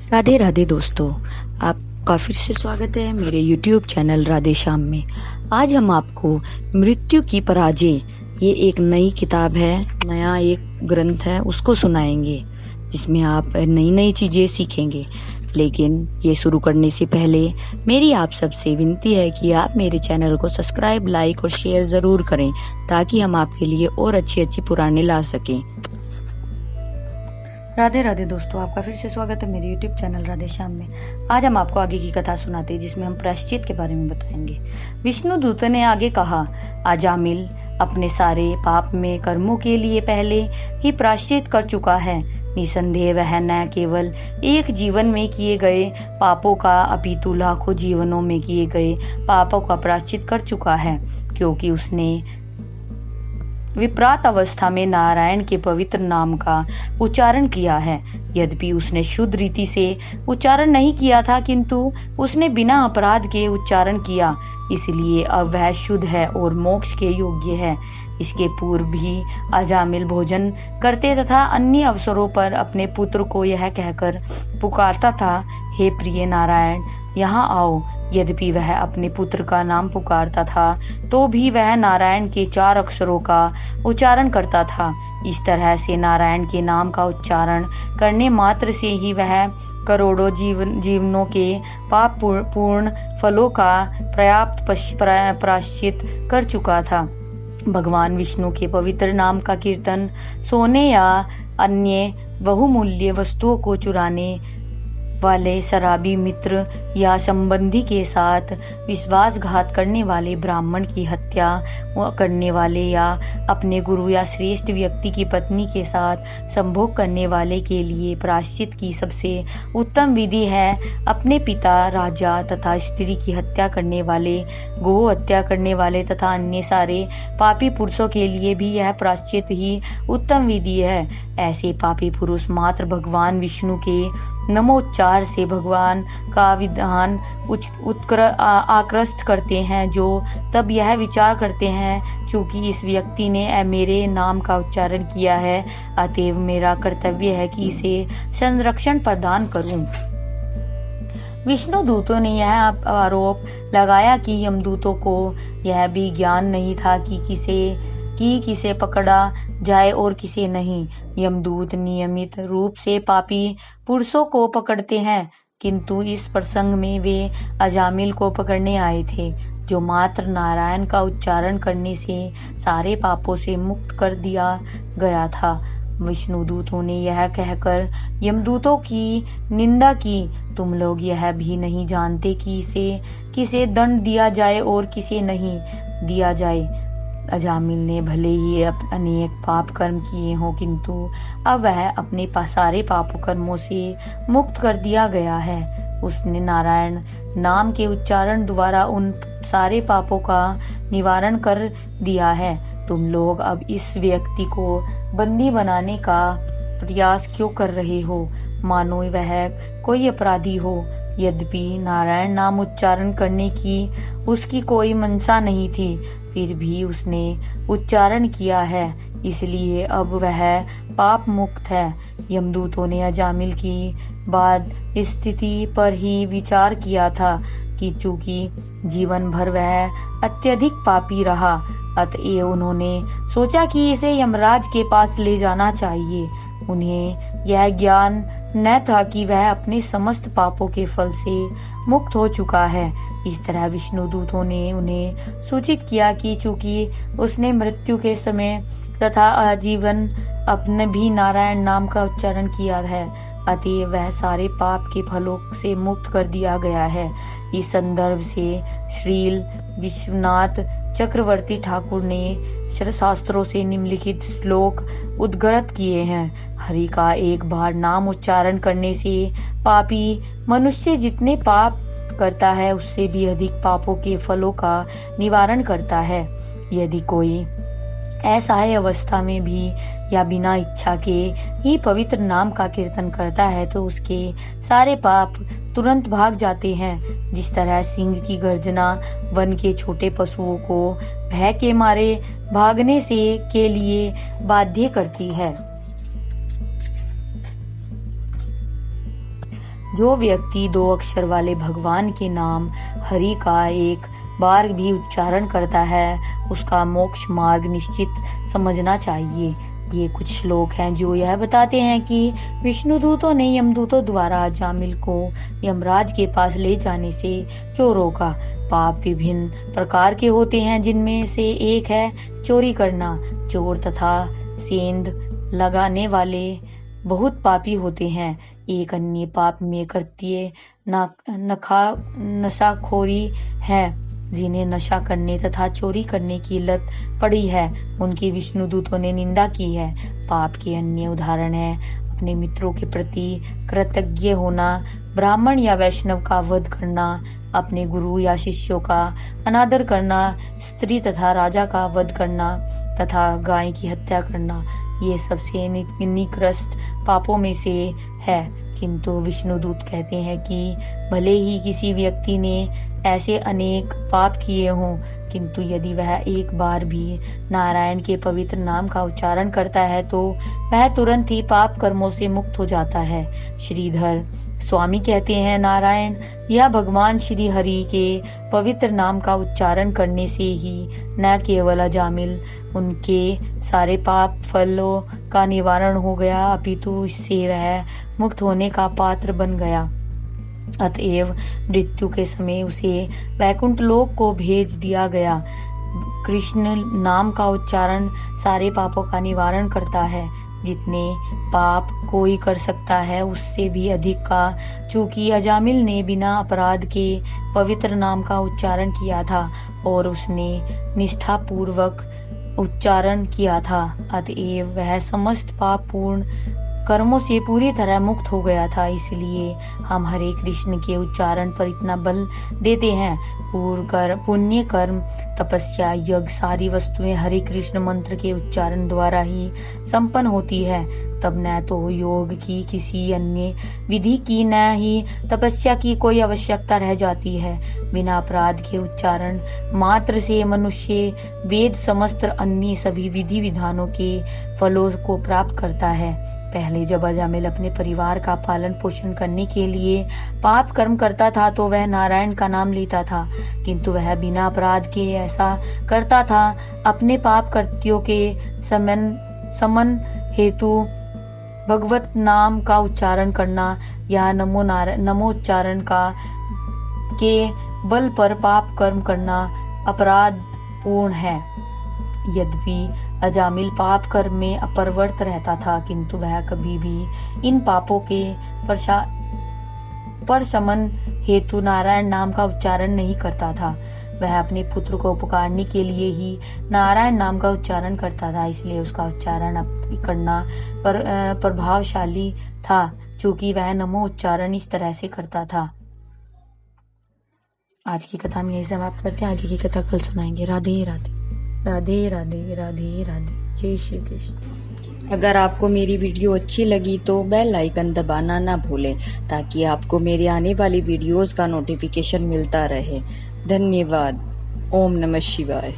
राधे राधे दोस्तों, आपका फिर से स्वागत है मेरे YouTube चैनल राधे श्याम में। आज हम आपको मृत्यु की पराजय, ये एक नई किताब है, नया एक ग्रंथ है, उसको सुनाएंगे जिसमें आप नई नई चीज़ें सीखेंगे। लेकिन ये शुरू करने से पहले मेरी आप सबसे विनती है कि आप मेरे चैनल को सब्सक्राइब, लाइक और शेयर ज़रूर करें ताकि हम आपके लिए और अच्छी अच्छी पुराने ला सकें। राधे राधे दोस्तों, आपका फिर से स्वागत है मेरे YouTube चैनल राधे श्याम में। आज हम आपको आगे की कथा सुनाते हैं जिसमें हम प्रायश्चित के बारे में बताएंगे। विष्णु दूत ने आगे कहा, अजामिल अपने सारे पाप में कर्मों के लिए पहले ही प्रायश्चित कर चुका है। निसंदेह वह न केवल एक जीवन में किए गए पापों का अपितु लाखों जीवनों में किए गए पापों का प्रायश्चित कर चुका है, क्योंकि उसने विप्रात अवस्था में नारायण के पवित्र नाम का उच्चारण किया है। यद्यपि उसने शुद्ध रीति से उच्चारण नहीं किया था, किंतु उसने बिना अपराध के उच्चारण किया, इसलिए अब वह शुद्ध है और मोक्ष के योग्य है। इसके पूर्व भी अजामिल भोजन करते तथा अन्य अवसरों पर अपने पुत्र को यह कहकर पुकारता था, हे प्रिय नारायण, यहाँ आओ। यद्यपि वह अपने पुत्र का नाम पुकारता था तो भी वह नारायण के 4 अक्षरों का उच्चारण करता था। इस तरह से नारायण के नाम का उच्चारण करने मात्र से ही वह करोड़ों जीवनों के पाप पूर्ण फलों का पर्याप्त प्रायश्चित कर चुका था। भगवान विष्णु के पवित्र नाम का कीर्तन सोने या अन्य बहुमूल्य वस्तुओं को चुराने वाले शराबी मित्र या संबंधी के साथ विश्वासघात करने वाले, ब्राह्मण की हत्या करने वाले या अपने गुरु या श्रेष्ठ व्यक्ति की पत्नी के साथ संभोग करने वाले के लिए प्रायश्चित की सबसे उत्तम विधि है अपने पिता, राजा तथा स्त्री की हत्या करने वाले, गो हत्या करने वाले तथा अन्य सारे पापी पुरुषों के लिए भी यह प्रायश्चित ही उत्तम विधि है। ऐसे पापी पुरुष मात्र भगवान विष्णु के नमोच्चार से भगवान का विधान आकृष्ट करते हैं, जो तब यह विचार करते हैं, चूंकि इस व्यक्ति ने मेरे नाम का उच्चारण किया है, अतएव मेरा कर्तव्य है कि इसे संरक्षण प्रदान करूं। विष्णु दूतों ने यह आरोप लगाया कि यमदूतों को यह भी ज्ञान नहीं था कि किसे पकड़ा जाए और किसे नहीं। यमदूत नियमित रूप से पापी पुरुषों को पकड़ते हैं, किंतु इस प्रसंग में वे अजामिल को पकड़ने आए थे, जो मात्र नारायण का उच्चारण करने से सारे पापों से मुक्त कर दिया गया था। विष्णु दूतों ने यह कहकर यमदूतों की निंदा की, तुम लोग यह भी नहीं जानते कि किसे दंड दिया जाए और किसे नहीं दिया जाए। अजामिल ने भले ही अनेक पाप कर्म किए हों, किंतु अब वह अपने सारे पाप कर्मों से मुक्त कर दिया गया है। उसने नारायण नाम के उच्चारण द्वारा उन सारे पापों का निवारण कर दिया है। तुम लोग अब इस व्यक्ति को बंदी बनाने का प्रयास क्यों कर रहे हो, मानो वह कोई अपराधी हो। यद्यपि नारायण नाम उच्चारण करने की उसकी कोई मंशा नहीं थी, फिर भी उसने उच्चारण किया है, इसलिए अब वह पाप मुक्त है। यमदूतों ने अजामिल की बाद स्थिति पर ही विचार किया था कि चूंकि जीवन भर वह अत्यधिक पापी रहा, अतएव उन्होंने सोचा कि इसे यमराज के पास ले जाना चाहिए। उन्हें यह ज्ञान न था कि वह अपने समस्त पापों के फल से मुक्त हो चुका है। इस तरह विष्णु दूतों ने उन्हें सूचित किया कि चूंकि उसने मृत्यु के समय तथा आजीवन अपने भी नारायण नाम का उच्चारण किया है, अतएव वह सारे पाप के फलों से मुक्त कर दिया गया है। इस संदर्भ से श्रील विश्वनाथ चक्रवर्ती ठाकुर ने शास्त्रों से निम्नलिखित श्लोक उद्धृत किए हैं। हरि का एक बार नाम उच्चारण करने से पापी मनुष्य जितने पाप करता है, उससे भी अधिक पापों के फलों का निवारण करता है। यदि कोई असहाय अवस्था में भी या बिना इच्छा के ही पवित्र नाम का कीर्तन करता है, तो उसके सारे पाप तुरंत भाग जाते हैं। जिस तरह सिंह की गर्जना वन के छोटे पशुओं को भय के मारे भागने के लिए बाध्य करती है। जो व्यक्ति 2 अक्षर वाले भगवान के नाम हरि का एक बार भी उच्चारण करता है उसका मोक्ष मार्ग निश्चित समझना चाहिए। ये कुछ श्लोक हैं जो यह बताते हैं कि विष्णु दूतों ने यमदूतों द्वारा जामिल को यमराज के पास ले जाने से क्यों रोका। पाप विभिन्न प्रकार के होते हैं, जिनमें से एक है चोरी करना। चोर तथा सेंध लगाने वाले बहुत पापी होते हैं। एक अन्य पाप में कृत्य नशाखोरी है। जिन्हें नशा करने तथा चोरी करने की लत पड़ी है उनकी विष्णु दूतों ने निंदा की है। पाप के अन्य उदाहरण है अपने मित्रों के प्रति कृतज्ञ होना, ब्राह्मण या वैष्णव का वध करना, अपने गुरु या शिष्यों का अनादर करना, स्त्री तथा राजा का वध करना तथा गाय की हत्या करना। ये सबसे निकृष्ट पापों में से है। किंतु विष्णुदूत कहते हैं कि भले ही किसी व्यक्ति ने ऐसे अनेक पाप किए हों, किंतु यदि वह एक बार भी नारायण के पवित्र नाम का उच्चारण करता है तो वह तुरंत ही पाप कर्मों से मुक्त हो जाता है। श्रीधर स्वामी कहते हैं, नारायण या भगवान श्री हरि के पवित्र नाम का उच्चारण करने से ही न केवल अजामिल उनके सारे पाप फलों का निवारण हो गया, अपितु इससे वह मुक्त होने का पात्र बन गया। अतएव मृत्यु के समय उसे वैकुंठ लोक को भेज दिया गया। कृष्ण नाम का उच्चारण सारे पापों का निवारण करता है। जितने पाप कोई कर सकता है उससे भी अधिक का, चूंकि अजामिल ने बिना अपराध के पवित्र नाम का उच्चारण किया था और उसने निष्ठा पूर्वक उच्चारण किया था, अतएव वह समस्त पाप पूर्ण कर्मों से पूरी तरह मुक्त हो गया था। इसलिए हम हरे कृष्ण के उच्चारण पर इतना बल देते हैं। पुण्य कर्म, तपस्या, यज्ञ सारी वस्तुएं हरे कृष्ण मंत्र के उच्चारण द्वारा ही संपन्न होती है। तब न तो योग की किसी अन्य विधि की न ही तपस्या की कोई आवश्यकता रह जाती है। बिना अपराध के उच्चारण मात्र से मनुष्य वेद समस्त अन्य सभी विधि विधानों के फलों को प्राप्त करता है। पहले जब अजामिल अपने परिवार का पालन पोषण करने के लिए पाप कर्म करता था तो वह नारायण का नाम लेता था, किंतु वह बिना अपराध के ऐसा करता था। अपने पाप कृत्यों के समन हेतु भगवत नाम का उच्चारण करना या नमोच्चारण का के बल पर पाप कर्म करना अपराध पूर्ण है। यद्यपि अजामिल पाप कर्म में अपरवर्त रहता था, किंतु वह कभी भी इन पापों के परशमन हेतु नारायण नाम का उच्चारण नहीं करता था। वह अपने पुत्र को पुकारने के लिए ही नारायण नाम का उच्चारण करता था, इसलिए उसका उच्चारण करना प्रभावशाली था, चूंकि वह नमो उच्चारण इस तरह से करता था। आज की कथा में यही समाप्त करते हैं। आगे की कथा कल सुनाएंगे। राधे राधे राधे राधे राधे राधे। जय श्री कृष्ण। अगर आपको मेरी वीडियो अच्छी लगी तो बेल आइकन दबाना ना भूलें ताकि आपको मेरे आने वाली वीडियोस का नोटिफिकेशन मिलता रहे। धन्यवाद। ओम नमः शिवाय।